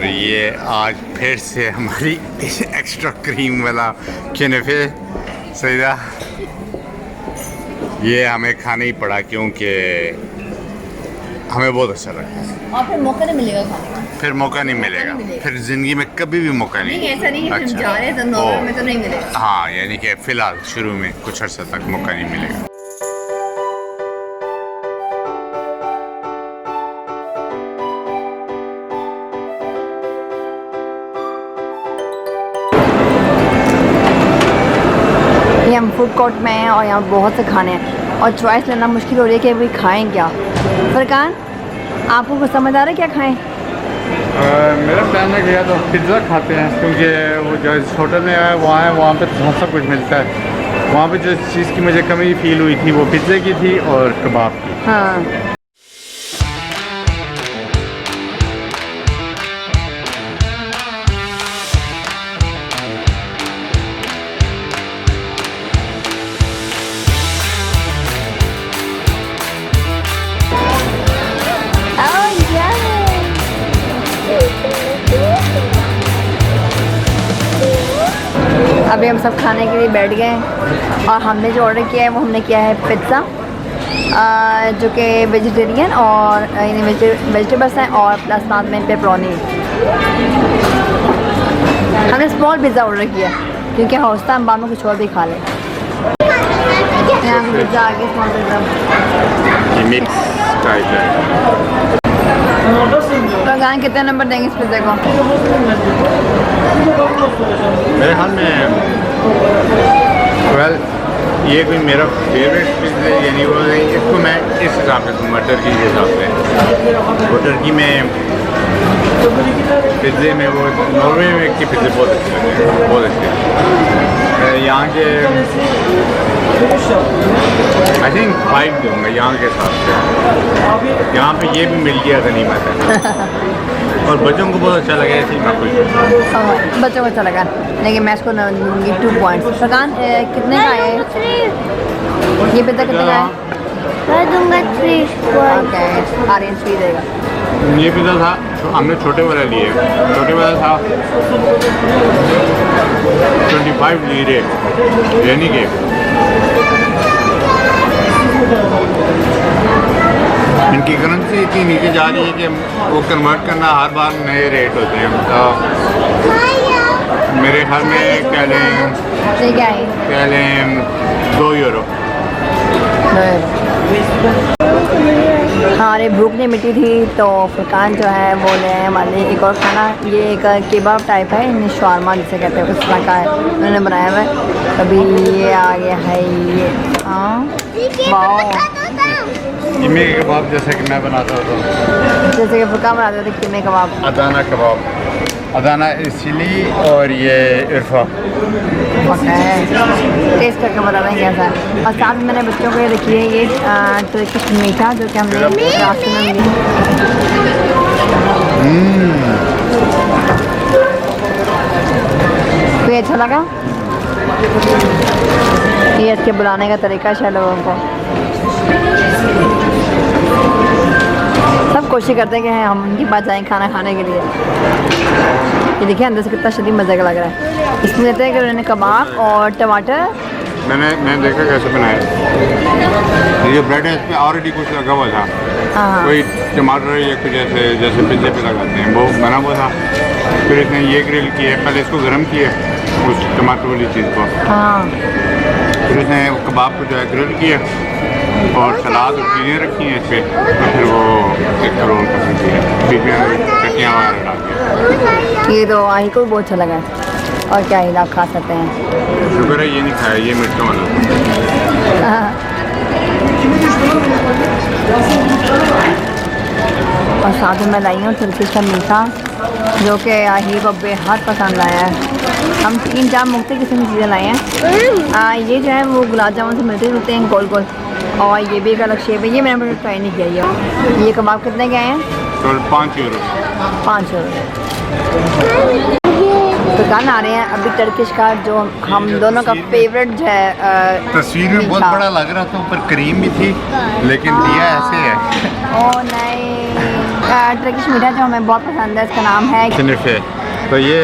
और ये आज फिर से हमारी एक्स्ट्रा क्रीम वाला कैनेफे सईदा, ये हमें खाना ही पड़ा क्योंकि हमें बहुत अच्छा लगा और फिर मौका नहीं मिलेगा खाने का। फिर मौका नहीं मिलेगा, फिर ज़िंदगी में कभी भी मौका नहीं। ऐसा नहीं है कि जा रहे हैं तो नॉर्मल में तो नहीं मिलेगा। हाँ, यानी कि फ़िलहाल शुरू में कुछ अर्सा तक मौका नहीं मिलेगा। ये हम फूड कोर्ट में हैं और यहाँ बहुत से खाने हैं और चॉइस लेना मुश्किल हो रही है कि भाई खाएं क्या। फरकान, आपको कुछ समझ आ रहा है क्या खाएं? मेरा प्लान है गया तो पिज़्ज़ा खाते हैं, क्योंकि वो जो इस होटल में है वहाँ पे तो सब कुछ मिलता है। वहाँ पे जो चीज़ की मुझे कमी फील हुई थी वो पिज़्ज़े की थी और कबाब की। हाँ, अभी हम सब खाने के लिए बैठ गए हैं और हमने जो ऑर्डर किया है वो हमने किया है पिज़्ज़ा, जो कि वेजिटेरियन और यानी वेजिटेबल्स हैं और प्लस साथ में पेपरोनी। हमने स्मॉल पिज़्ज़ा ऑर्डर किया क्योंकि हौसला हम बाद में कुछ और भी खा लें। यहाँ पिज़्ज़ा आ गया, स्मॉल पिज़्ज़ा मिक्स टाइप है। तो गान कितने नंबर देंगे इस पिज़्ज़े को? मेरे ख्याल में ये कोई मेरा फेवरेट पिज़्ज़ा यानी वो इसको मैं इस हिसाब से दूँगा, टर्की के हिसाब से। वो टर्की में पिज़्ज़े में वो नॉर्वे में के पिज़्ज़े बहुत अच्छे लगते हैं, बहुत अच्छे। यहाँ के आई थिंक 5 दूँगा यहाँ के हिसाब से। यहाँ पे ये भी मिल गया गनीमत है और बच्चों को बहुत अच्छा लगा, ऐसे ही मैं खुश। बच्चों को अच्छा लगा, लेकिन मैं इसको दूँगी 2 पॉइंट्स। फरकान कितने का है ये पिज़्ज़ा, कितने का है? मैं दूंगा 3 पॉइंट। ओके, आर्यन 3 देगा। ये पिज़्ज़ा था तो हमने छोटे वाला लिए, छोटे वाला था 25 लीरे, यानी कि इनकी करेंसी इतनी नीचे जा रही है कि वो कन्वर्ट करना हर बार नए रेट होते हैं। तो मेरे घर में कह लें 2 यूरो। हाँ, अरे भूख नहीं मिटी थी तो फरकान जो है वो ले हमारे लिए एक और खाना, ये एक केबाब टाइप है, शवारमा जिसे कहते हैं, उस तरह का है, उन्होंने बनाया हुआ है। अभी ये आ गया है, ये कीमे के कबाब जैसे कि मैं बनाता हूँ, जैसे कि फरकान बनाते थे कीमे कबाब। अदाना कबाब, अदाना चिली और ये इरफा। टेस्ट करके बता दें कैसा है। और साथ में मैंने बच्चों को ये देखी है ये टर्किश मीठा, जो कि हमने रास्ते में लिया। तो ये अच्छा लगा, ये इसके बुलाने का तरीका है लोगों को। सब कोशिश करते हैं कि हम उनके पास जाएँ खाना खाने के लिए। ये देखिए अंदर से कितना शदीद मज़े का लग रहा है। इसमें देते हैं कि उन्होंने कबाब और टमाटर, मैंने देखा कैसे बनाया। ये जो ब्रेड है इस पर ऑलरेडी कुछ लगा हुआ था, कोई टमाटर या कुछ जैसे पिज़्ज़े पे लगाते हैं वो बना हुआ था। फिर इसने ये ग्रिल किए, पहले इसको गर्म किए उस टमाटर वाली चीज़ को, फिर इसने कबाब को जो है ग्रिल किया और सलाद और चीज़ें रखी हैं इस पर, और फिर वो एक रोल कर दी है, बीच में चटनियाँ वगैरह डाल के। ये तो आई को बहुत अच्छा लगा है। और क्या ही आप खा सकते हैं। शुक्र है ये नहीं खाया, ये मिर्चों वाला। और साथ में मैं लाई हूँ तुर्किश का मीठा, जो कि आही को बेहद पसंद आया है। हम 3-4 मुख्तलिफ किस्म की चीज़ें लाए हैं। ये जो है वो गुलाब जामुन से मिलते जुलते हैं गोल गोल, और ये भी एक अलग शेप है। ये मैंने ट्राई नहीं किया। ये कबाब कितने के हैं? 5 यूरो। 5 यूरो। दुकान आ रहे हैं अभी टर्किश का, जो हम दोनों का फेवरेट है। तस्वीर में बहुत बड़ा लग रहा था, ऊपर क्रीम भी थी, लेकिन दिया ऐसे है। ओ नहीं, टर्किश मीठा जो हमें बहुत पसंद है, इसका नाम है सिनिफे। तो ये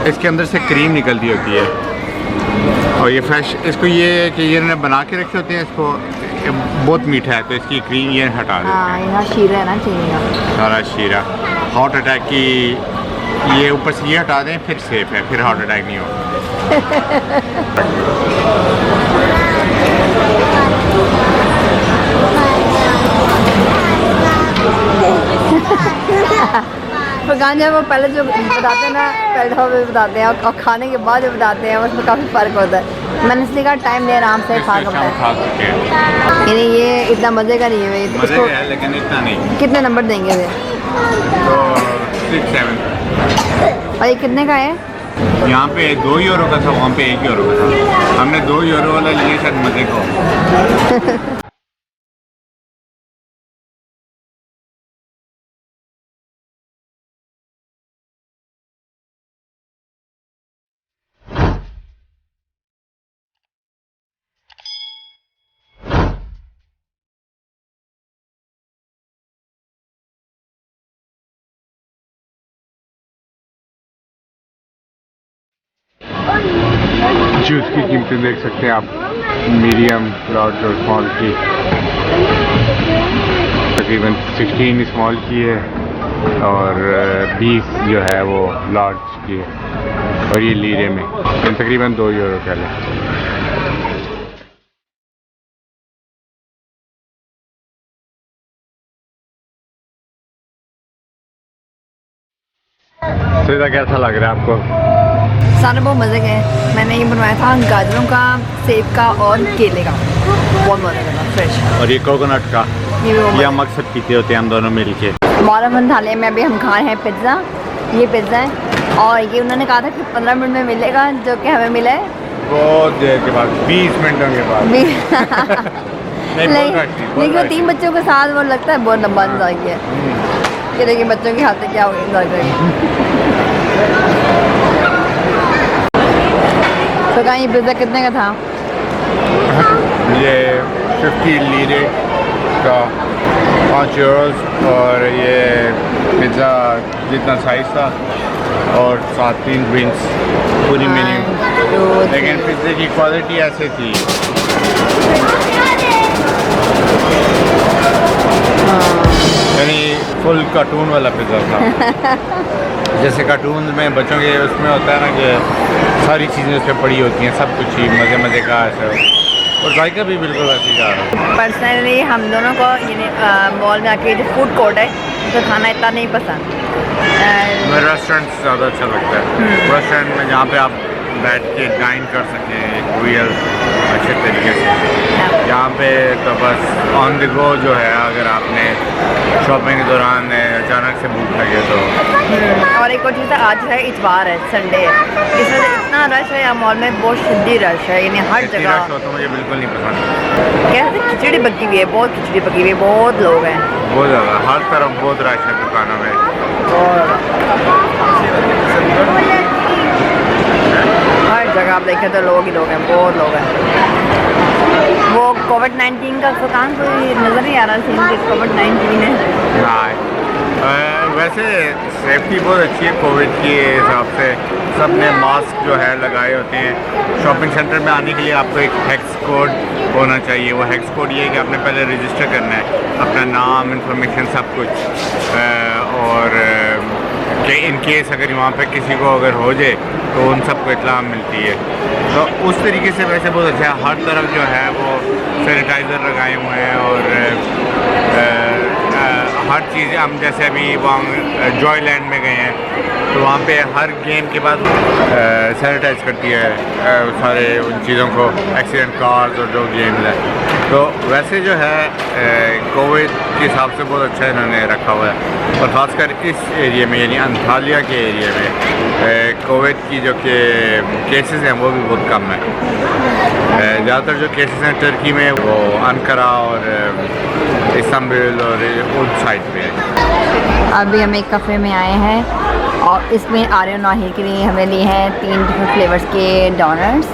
इसके अंदर से क्रीम निकलती होती है और ये फ्रेश, इसको ये कि ये इन्होंने बना के रखे होते हैं, इसको बहुत मीठा है तो इसकी क्रीम ये हटा देते हाँ, हैं। यहाँ शीरा है ना चीनी का। सारा शीरा हार्ट अटैक की, ये ऊपर से ये हटा दें फिर सेफ है, फिर हार्ट अटैक नहीं होगा। फरकान जो है वो पहले जो बताते हैं ना, पहले तो वो बताते हैं और खाने के बाद जो बताते हैं उसमें काफ़ी फ़र्क होता है। मैंने इसलिए कहा टाइम ले आराम से खा सकता है, खा सकते हैं। यानी ये इतना मज़े का नहीं है भाई। मज़े का है लेकिन इतना नहीं। कितने नंबर देंगे वे? तो 6-7। और ये कितने का है? यहाँ पे 2 यूरो का था, वहाँ पे 1 यूरो का था। हमने 2 यूरो वाला लिए शायद मज़े को। जूस की कीमतें देख सकते हैं आप, मीडियम, लार्ज और स्मॉल की। तकरीबन 16 स्मॉल की है और 20 जो है वो लार्ज की है और ये लीरे में तकरीबन 2 यूरो का है। सीधा कैसा लग रहा है आपको? सारे बहुत मज़े के हैं। मैंने ये बनवाया था गाजरों का, सेब का और केले का, बहुत मज़े का था, फ्रेश। और ये कोकोनट का, ये ये हम अक्सर पीते होते हैं हम दोनों मिल के। मॉरमन थाली में अभी हम खा रहे हैं पिज़्ज़ा। ये पिज़्ज़ा है और ये उन्होंने कहा था कि 15 मिनट में मिलेगा, जो कि हमें मिला है बहुत देर के बाद, 20 मिनटों के बाद। लेकिन 3 बच्चों के साथ वो लगता है बहुत लंबा इंतजार किया है। कि देखिए बच्चों के हाथ से क्या होगा, इंतजार करेंगे। तो कहाँ ये पिज़्ज़ा कितने का था? ये 50 लीरे का 5 यूरोस और ये पिज़्ज़ा जितना साइज़ था और 7-3 ड्रिंक्स पूरी मेन्यू। लेकिन पिज़्ज़े की क्वालिटी ऐसे थी, यानी फुल कार्टून वाला पिज़्ज़ा था। जैसे कार्टून में बच्चों के उसमें होता है ना कि सारी चीज़ें उस पर पड़ी होती हैं, सब कुछ ही मज़े मज़े का ऐसा, और जायका भी बिल्कुल ऐसे ही जा रहा है। पर्सनली हम दोनों को यानी मॉल में आके जो फूड कोर्ट है तो खाना इतना नहीं पसंद। हमें रेस्टोरेंट ज़्यादा अच्छा लगता है। रेस्टोरेंट में जहाँ पे आप बैठ के डाइन कर सकें एक रियल अच्छे तरीके से। यहाँ पे तो बस ऑन द गो जो है, अगर आपने शॉपिंग के दौरान अचानक से भूख लगे तो। और एक और चीज़ है, आज है इतवार है, संडे है, इस वजह से इतना रश है यहाँ मॉल में, बहुत शिद्दी रश है, यानी हर इतनी जगह। रश हो तो मुझे बिल्कुल नहीं पसंद। कहते हैं खिचड़ी पकी हुई है, बहुत खिचड़ी पकी हुई है, बहुत लोग हैं, बहुत ज़्यादा, हर तरफ बहुत रश है दुकानों में। हर जगह आप देखें तो लोग ही लोग हैं, बहुत लोग हैं। वो कोविड-19 का दुकान कोई नज़र नहीं आ रहा सीन कि कोविड-19 है। वैसे सेफ्टी बहुत अच्छी है कोविड के हिसाब से, सब ने मास्क जो है लगाए होते हैं। शॉपिंग सेंटर में आने के लिए आपको एक हेक्स कोड होना चाहिए। वो हेक्स कोड ये है कि आपने पहले रजिस्टर करना है अपना नाम, इंफॉर्मेशन, सब कुछ, और कि इन केस अगर वहाँ पे किसी को अगर हो जाए तो उन सबको इत्तला मिलती है। तो उस तरीके से वैसे बहुत अच्छा है, हर तरफ जो है वो सैनिटाइज़र लगाए हुए हैं और हर चीज़। हम जैसे अभी वहाँ जॉयलैंड में गए हैं तो वहाँ पे हर गेम के बाद सैनिटाइज करती है सारे उन चीज़ों को, एक्सीडेंट कार्स और जो गेम्स हैं। तो वैसे जो है कोविड के हिसाब से बहुत अच्छा इन्होंने रखा हुआ है, और ख़ासकर इस एरिया में यानी अंतालिया के एरिया में कोविड की जो कि केसेस हैं वो भी बहुत कम है। ज़्यादातर जो केसेस हैं टर्की में वो अनकरा और इस्तांबुल और उस साइड पे है। अभी हम एक कैफ़े में आए हैं और इसमें आर्यन नाहिर के लिए हमें लिए हैं 3 डिफरेंट फ्लेवर्स के डोनट्स।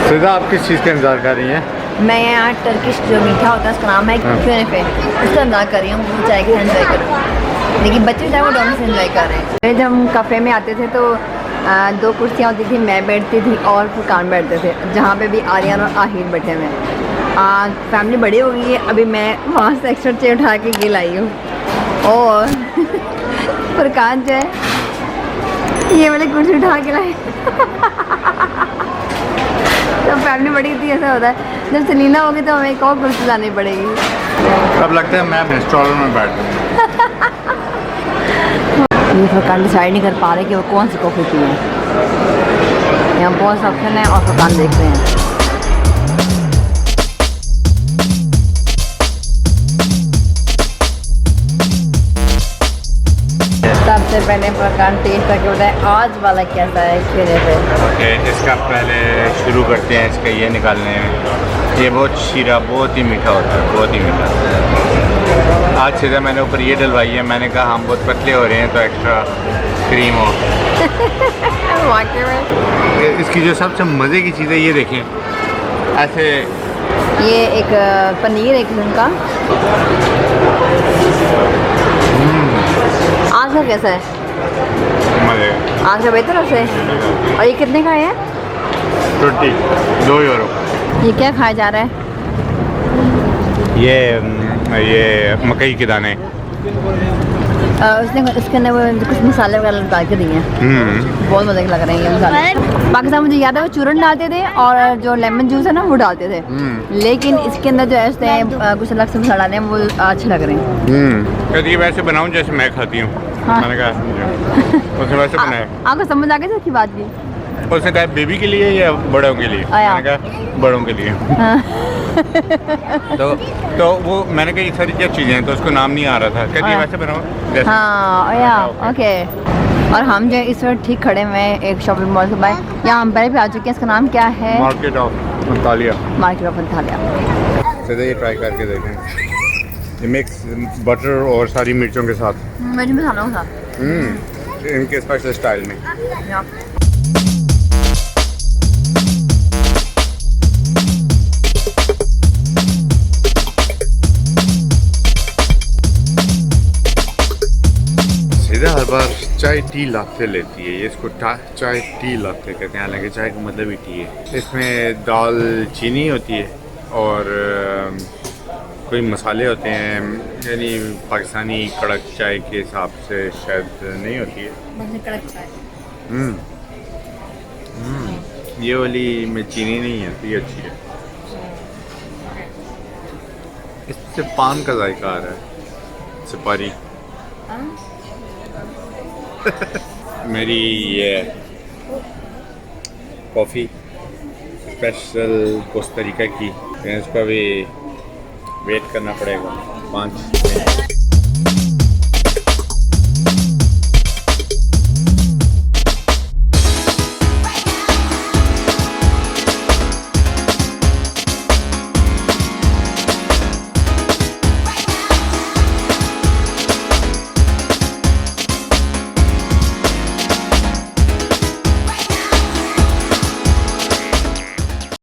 सीधा आप किस चीज़ का इंतज़ार कर रही हैं? मैं यहाँ टर्किश जो मीठा होता है उसका नाम है क्यूनेफे, उसका अंदाज कर रही हूँ वो चाय के एंजॉय करूँ, लेकिन बच्चे चाहे वो दोनों से एंजॉय कर रहे हैं। पहले जब हम कफ़े में आते थे तो 2 कुर्सियाँ होती थी, मैं बैठती थी और फुरकान बैठते थे, जहाँ पे भी आर्यन और आहिर बैठे हुए हैं। फैमिली बड़ी हो गई है, अभी मैं वहाँ से एक्स्ट्रा चेयर उठा के ये लाई हूँ और फुरकान जो है ये वाली कुर्सी उठा के लाए। जब फैमिली बड़ी थी ऐसा होता है, जब सलीना होगी तो हमें एक और कुर्सी लानी पड़ेगी। अब लगता है मैं इंस्टॉलर में बैठ रहा ये फुरकान डिसाइड नहीं कर पा रहे कि वो कौन सी कॉफ़ी पी है। यहाँ बहुत से ऑप्शन है और फुरकान देख रहे हैं। सबसे पहले फुरकान टेस्ट करके बताए आज वाला कैसा है खेने पे। ओके, इसका पहले शुरू करते हैं इसका ये निकालने में। ये बहुत शीरा, बहुत ही मीठा होता है, बहुत ही मीठा। आज सीधा मैंने ऊपर ये डलवाई है, मैंने कहा हम बहुत पतले हो रहे हैं तो एक्स्ट्रा क्रीम हो। वाकई में इसकी जो सबसे मज़े की चीज़ है ये देखें, ऐसे ये एक पनीर एक किस्म का। आज का कैसा है? मज़े आज का बेहतर है उसे। और ये कितने का है? 2 यूरो। ये क्या खाया जा रहा है? ये मकई के दाने। उसने इसके अंदर वो कुछ मसाले वगैरह डाल के दिए हैं, बहुत मज़े के लग रहे हैं ये मसाले। पाकिस्तान मुझे याद है वो चूरन डालते थे और जो लेमन जूस है ना वो डालते थे, लेकिन इसके अंदर जो है कुछ अलग से मसाला डाले हैं, वो अच्छे लग रहे हैं। ये वैसे बनाऊं जैसे मैं खाती हूँ। हाँ। मैंने कहा उसे वैसे बनाए। आपको समझ आ गई इसकी बात भी? उसने कहा बेबी के लिए या बड़ों के लिए? आया। मैंने कहा बड़ों के लिए। तो वो मैंने कहा ये सारी क्या चीज़ें हैं, तो उसको नाम नहीं आ रहा था। कहती है वैसे बनाओ जैसे। हाँ या ओके। और हम जो इस वक्त ठीक खड़े हुए हैं एक शॉपिंग मॉल के बाहर, यहाँ हम पहले भी आ चुके हैं। इसका नाम क्या है? Market of Antalya. Market of Antalya. सीधे ये ट्राई करके देखें। ये मिक्स बटर और सारी मिर्चों के साथ। मिर्च मसालों के साथ। इनके स्पेशल स्टाइल में। सीधा हर बार चाय टी लाते लेती है ये, इसको चाय टी लाते कहते हैं, हालांकि चाय का मतलब ही टी है। इसमें दाल चीनी होती है और कोई मसाले होते हैं, यानी पाकिस्तानी कड़क चाय के हिसाब से शायद नहीं होती है। कड़क चाय। ये वाली में चीनी नहीं है तो ये अच्छी है। इससे पान का जायका आ रहा है, सुपारी। मेरी ये कॉफ़ी स्पेशल कोस्टा रिका की, इसका भी वेट करना पड़ेगा 5